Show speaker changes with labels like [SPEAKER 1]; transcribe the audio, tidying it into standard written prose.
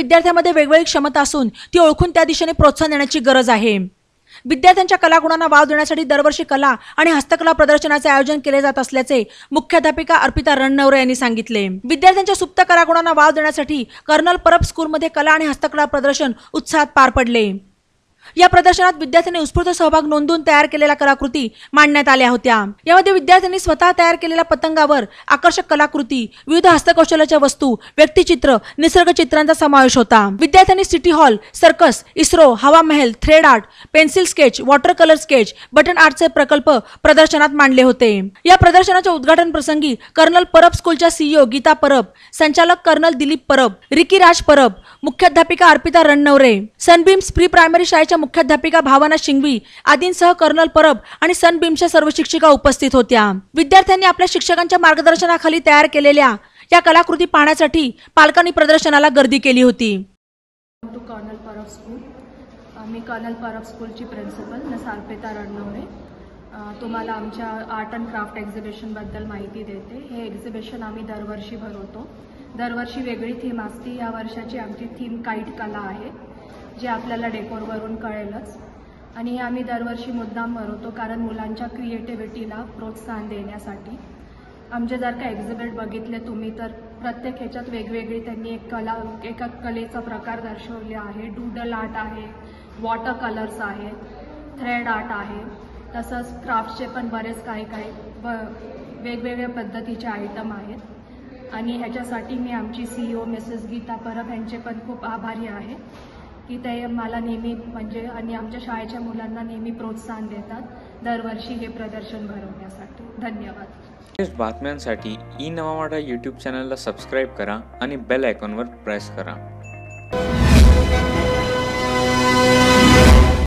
[SPEAKER 1] विद्यार्थ्यांमध्ये वेगवेगळी क्षमता असून ती ओळखून त्या दिशेने प्रोत्साहन देण्याची गरज आहे। विद्यार्थ्यांच्या कलागुणांना वाव देण्यासाठी दरवर्षी कला आणि हस्तकला प्रदर्शनाचे आयोजन केले जात असल्याचे मुख्याध्यापिका अर्पिता रणनवरे यांनी सांगितले। विद्यार्थ्यांच्या सुप्त कलागुणांना वाव देण्यासाठी कर्नल परब स्कूलमध्ये कला आणि हस्तकला प्रदर्शन उत्साहात पार पडले। या प्रदर्शनात विद्यार्थ्यांनी उत्स्फूर्त सहभाग नोंदवून तयार केलेल्या कलाकृती मांडण्यात आल्या होत्या। यामध्ये विद्यार्थ्यांनी स्वतः तयार केलेल्या पतंगावर आकर्षक कलाकृती, विविध हस्तकौशल्याच्या वस्तू, व्यक्तिचित्र, निसर्ग चित्रांचा समावेश होता। विद्यार्थ्यांनी city hall, circus, ISRO, Hawa Mahal, thread art, pencil sketch, water colour sketch, button आर्टचे प्रकल्प प्रदर्शनात मांडले होते। या प्रदर्शनाच्या उद्घाटन प्रसंगी कर्नल परब स्कूलच्या सीईओ गीता परब, संचालक कर्नल दिलीप परब, रिकी राज परब, मुख्याध्यापिका अर्पिता रणनवरे, सनबीम्स प्री प्रायमरी शाळेच्या मुख्याध्यापिका भावना शिंगवी आदींसह कर्नल परब आणि सनबीमच्या सर्व शिक्षिका उपस्थित होत्या। विद्यार्थ्यांनी आपल्या शिक्षकांच्या मार्गदर्शनाखाली तयार केलेल्या या कलाकृती पाहण्यासाठी पालकांनी प्रदर्शनाला गर्दी केली होती।
[SPEAKER 2] कर्नल परब स्कूल, मी कर्नल परब स्कूलची प्रिन्सिपल मिस अर्पिता रणनवरे तुम्हाला आमच्या आर्ट अँड क्राफ्ट एक्झिबिशनबद्दल माहिती देते। हे एक्झिबिशन आम्ही दरवर्षी भरवतो। दरवर्षी वेगळी थीम असते। या वर्षाची आमची थीम काईट कला आहे, जे आपल्याला डेकोरवरून कळेलच। आणि हे आम्ही दरवर्षी मुद्दाम भरवतो कारण मुलांच्या क्रिएटिव्हिटीला प्रोत्साहन देण्यासाठी। आमचे जर का एक्झिबिट बघितले तुम्ही तर प्रत्येक ह्याच्यात वेगवेगळी त्यांनी एका कलेचा प्रकार दर्शवले आहे। डूडल आर्ट आहे, वॉटर कलर्स आहे, थ्रेड आर्ट आहे, तसंच क्राफ्टचे पण बरेच काही वेगवेगळ्या पद्धतीचे आयटम आहेत। आणि ह्याच्यासाठी मी आमची सीईओ मिसेस गीता परब यांचे पण खूप आभारी आहे की ते मला नेहमी आणि आमच्या शाळेच्या मुलांना नेहमी प्रोत्साहन देतात दरवर्षी हे प्रदर्शन भरवण्यासाठी। धन्यवाद।
[SPEAKER 3] बातम्यांसाठी ई नवा मराठा यूट्यूब चॅनलला सबस्क्राईब करा आणि बेल आयकॉनवर प्रेस करा।